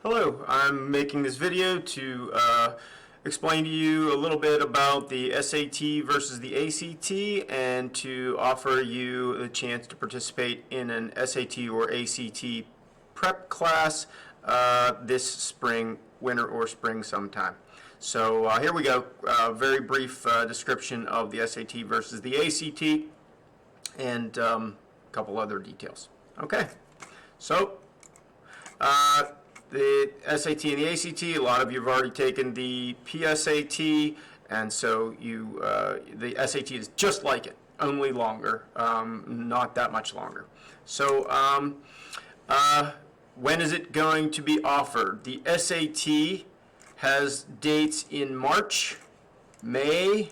Hello, I'm making this video to explain to you a little bit about the SAT versus the ACT and to offer you the chance to participate in an SAT or ACT prep class this spring, winter or spring sometime. So here we go, very brief description of the SAT versus the ACT and a couple other details. Okay, so the SAT and the ACT, a lot of you have already taken the PSAT, and so the SAT is just like it, only longer, not that much longer. So when is it going to be offered? The SAT has dates in March, May,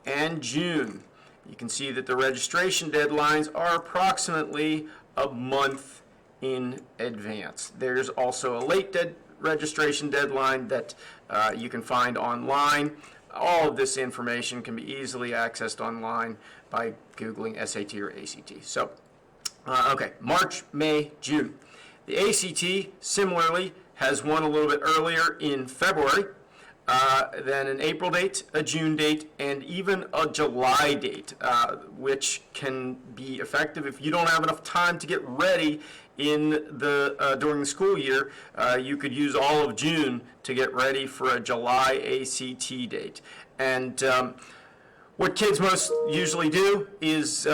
and June. You can see that the registration deadlines are approximately a month in advance. There's also a late registration deadline that you can find online. All of this information can be easily accessed online by Googling SAT or ACT. So, okay, March, May, June. The ACT, similarly, has one a little bit earlier in February, then an April date, a June date, and even a July date, which can be effective if you don't have enough time to get ready in during the school year. You could use all of June to get ready for a July ACT date. And what kids most usually do is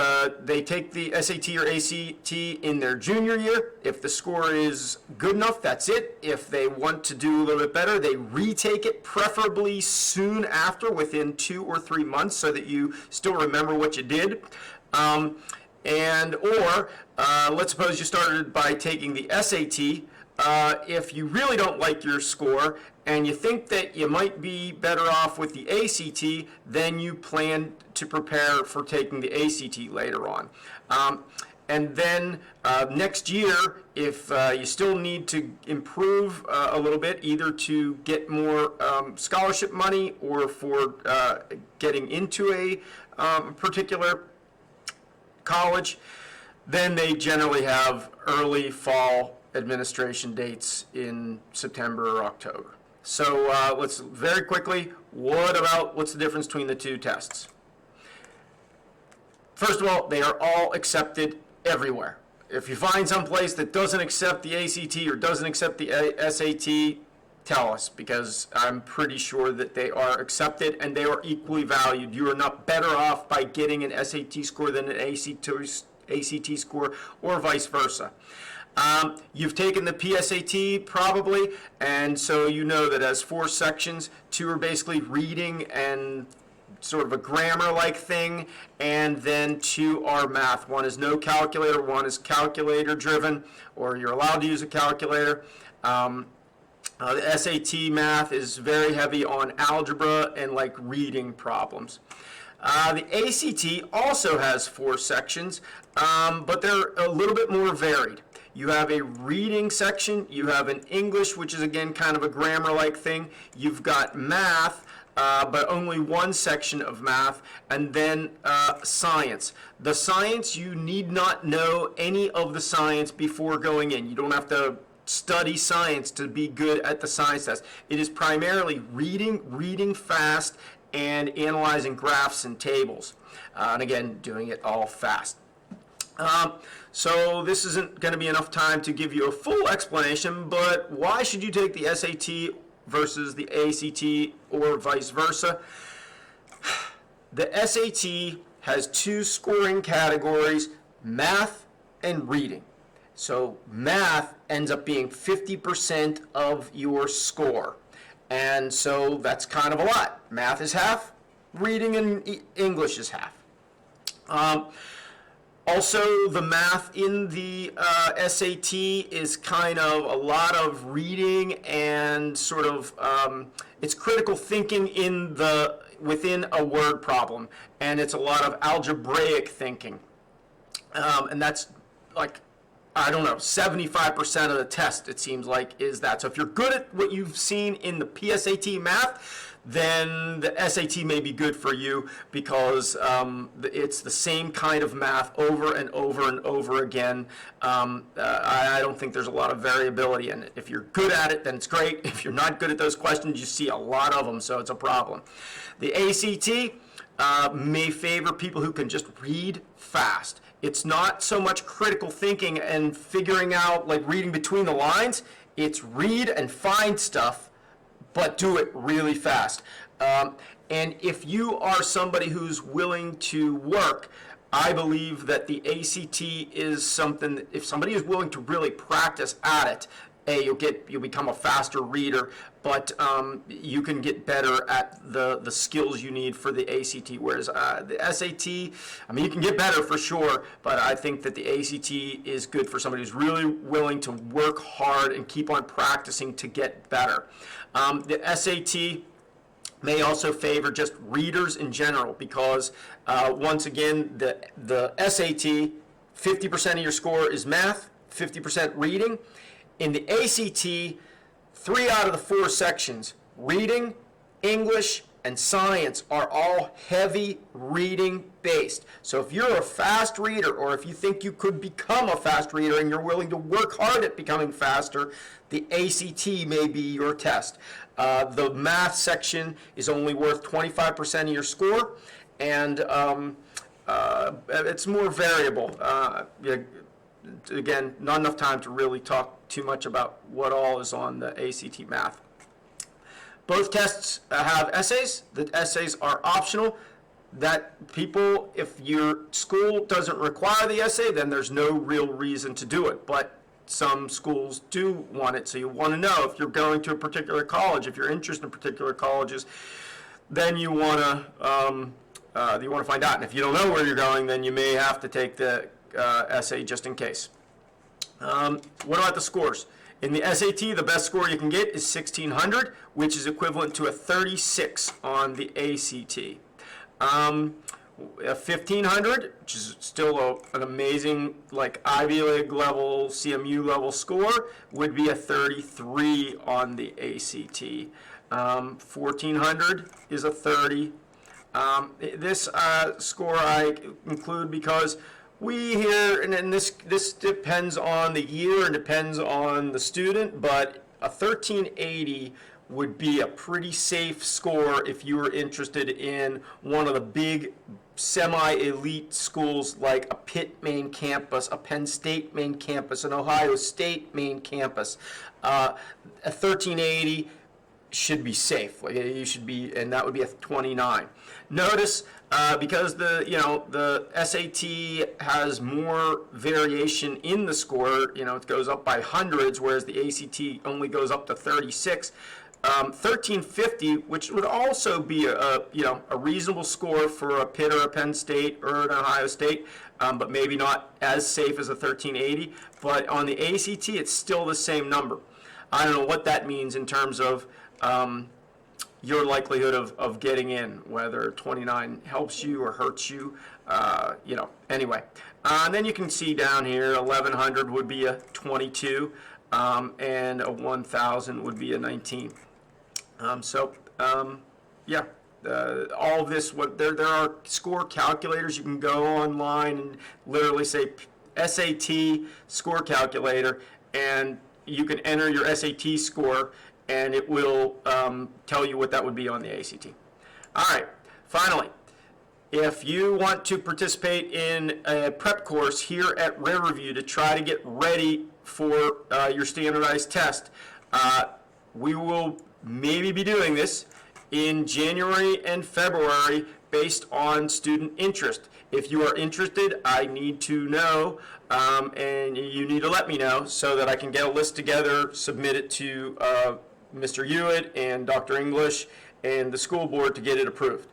they take the SAT or ACT in their junior year. If the score is good enough, that's it. If they want to do a little bit better, they retake it, preferably soon after, within 2 or 3 months, so that you still remember what you did. Let's suppose you started by taking the SAT. If you really don't like your score and you think that you might be better off with the ACT, then you plan to prepare for taking the ACT later on. And then next year, if you still need to improve a little bit, either to get more scholarship money or for getting into a particular college, then they generally have early fall administration dates in September or October. So let's very quickly, what's the difference between the two tests? First of all, they are all accepted everywhere. If you find some place that doesn't accept the ACT or doesn't accept the SAT, tell us, because I'm pretty sure that they are accepted and they are equally valued. You are not better off by getting an SAT score than an ACT score, or vice versa. You've taken the PSAT probably, and so you know that as 4 sections, 2 are basically reading and sort of a grammar-like thing, and then 2 are math. 1 is no calculator, 1 is calculator-driven, or you're allowed to use a calculator. The SAT math is very heavy on algebra and like reading problems. The ACT also has 4 sections, but they're a little bit more varied. You have a reading section, you have an English, which is again kind of a grammar-like thing. You've got math, but only 1 section of math, and then science. The science, you need not know any of the science before going in. You don't have to study science to be good at the science test. It is primarily reading fast, and analyzing graphs and tables. And again, doing it all fast. So this isn't going to be enough time to give you a full explanation, but why should you take the SAT versus the ACT or vice versa? The SAT has 2 scoring categories, math and reading. So math ends up being 50% of your score. And so that's kind of a lot. Math is half, reading and English is half. Also, the math in the SAT is kind of a lot of reading and sort of, it's critical thinking within a word problem. And it's a lot of algebraic thinking. And that's like, I don't know, 75% of the test, it seems like, is that. So if you're good at what you've seen in the PSAT math, then the SAT may be good for you because it's the same kind of math over and over and over again. I don't think there's a lot of variability in it. If you're good at it, then it's great. If you're not good at those questions, you see a lot of them, so it's a problem. The ACT may favor people who can just read fast. It's not so much critical thinking and figuring out, like reading between the lines. It's read and find stuff, but do it really fast. And if you are somebody who's willing to work, I believe that the ACT is something that if somebody is willing to really practice at it, you'll become a faster reader, but you can get better at the skills you need for the ACT. Whereas the SAT, I mean, you can get better for sure, but I think that the ACT is good for somebody who's really willing to work hard and keep on practicing to get better. The SAT may also favor just readers in general because, once again, the SAT, 50% of your score is math, 50% reading. In the ACT, 3 out of the 4 sections, reading, English, and science, are all heavy reading based. So if you're a fast reader, or if you think you could become a fast reader and you're willing to work hard at becoming faster, the ACT may be your test. The math section is only worth 25% of your score, and it's more variable. Again, not enough time to really talk too much about what all is on the ACT math. Both tests have essays. The essays are optional. That people, if your school doesn't require the essay, then there's no real reason to do it. But some schools do want it, so you want to know if you're going to a particular college, if you're interested in particular colleges, then you want to find out. And if you don't know where you're going, then you may have to take the essay just in case. What about the scores? In the SAT, the best score you can get is 1600, which is equivalent to a 36 on the ACT. A 1500, which is still an amazing, like Ivy League level, CMU level score, would be a 33 on the ACT. 1400 is a 30. This score I include because we here, and this depends on the year and depends on the student, but a 1380 would be a pretty safe score if you were interested in one of the big semi-elite schools like a Pitt main campus, a Penn State main campus, an Ohio State main campus. A 1380 should be safe. Like you should be, and that would be a 29. Notice because the SAT has more variation in the score. It goes up by hundreds, whereas the ACT only goes up to 36. 1350, which would also be a reasonable score for a Pitt or a Penn State or an Ohio State, but maybe not as safe as a 1380. But on the ACT, it's still the same number. I don't know what that means in terms of your likelihood of getting in, whether 29 helps you or hurts you, anyway. And then you can see down here, 1100 would be a 22, and a 1000 would be a 19. All of this, there are score calculators. You can go online and literally say SAT score calculator, and you can enter your SAT score, and it will tell you what that would be on the ACT. All right, finally, if you want to participate in a prep course here at Rare Review to try to get ready for your standardized test, we will maybe be doing this in January and February based on student interest. If you are interested, I need to know, and you need to let me know so that I can get a list together, submit it to Mr. Hewitt and Dr. English and the school board to get it approved.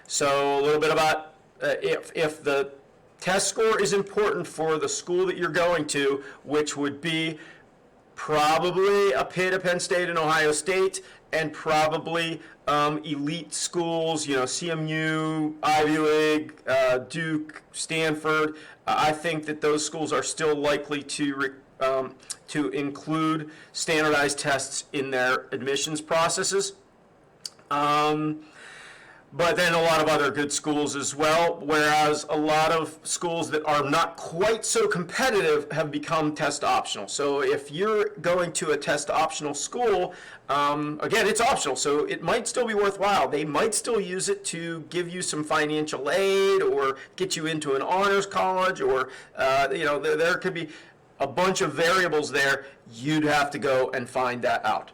So a little bit about if the test score is important for the school that you're going to, which would be probably a Pitt, a Penn State, and Ohio State, and probably elite schools, CMU, Ivy League, Duke, Stanford. I think that those schools are still likely to include standardized tests in their admissions processes. But then a lot of other good schools as well, whereas a lot of schools that are not quite so competitive have become test optional. So if you're going to a test optional school, again, it's optional, so it might still be worthwhile. They might still use it to give you some financial aid or get you into an honors college, or there could be a bunch of variables there. You'd have to go and find that out.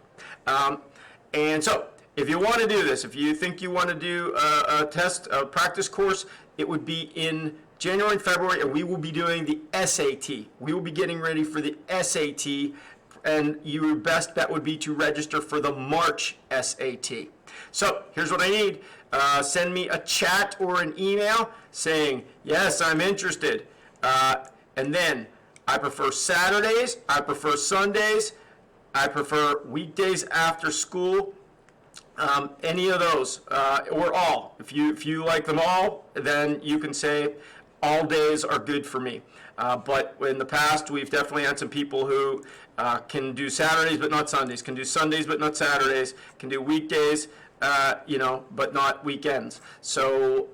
And so if you want to do this, if you think you want to do a practice course, it would be in January and February, and we will be doing the SAT. We will be getting ready for the SAT, and your best bet would be to register for the March SAT. So here's what I need. Send me a chat or an email saying, yes, I'm interested. And then I prefer Saturdays, I prefer Sundays, I prefer weekdays after school. Any of those, or all. If you like them all, then you can say all days are good for me. But in the past, we've definitely had some people who can do Saturdays but not Sundays, can do Sundays but not Saturdays, can do weekdays, but not weekends. So,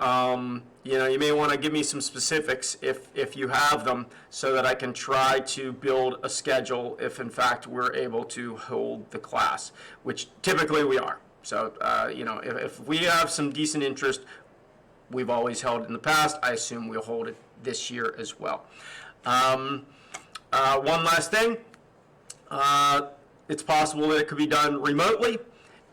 you may want to give me some specifics if you have them, so that I can try to build a schedule if, in fact, we're able to hold the class, which typically we are. So, if we have some decent interest, we've always held it in the past. I assume we'll hold it this year as well. One last thing. It's possible that it could be done remotely.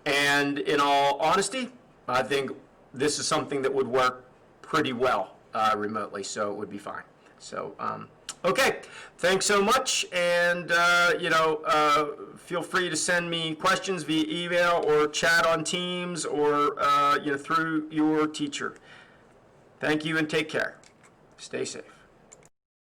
And in all honesty, I think this is something that would work pretty well remotely, so it would be fine. So, okay, thanks so much, and feel free to send me questions via email or chat on Teams or through your teacher. Thank you and take care. Stay safe.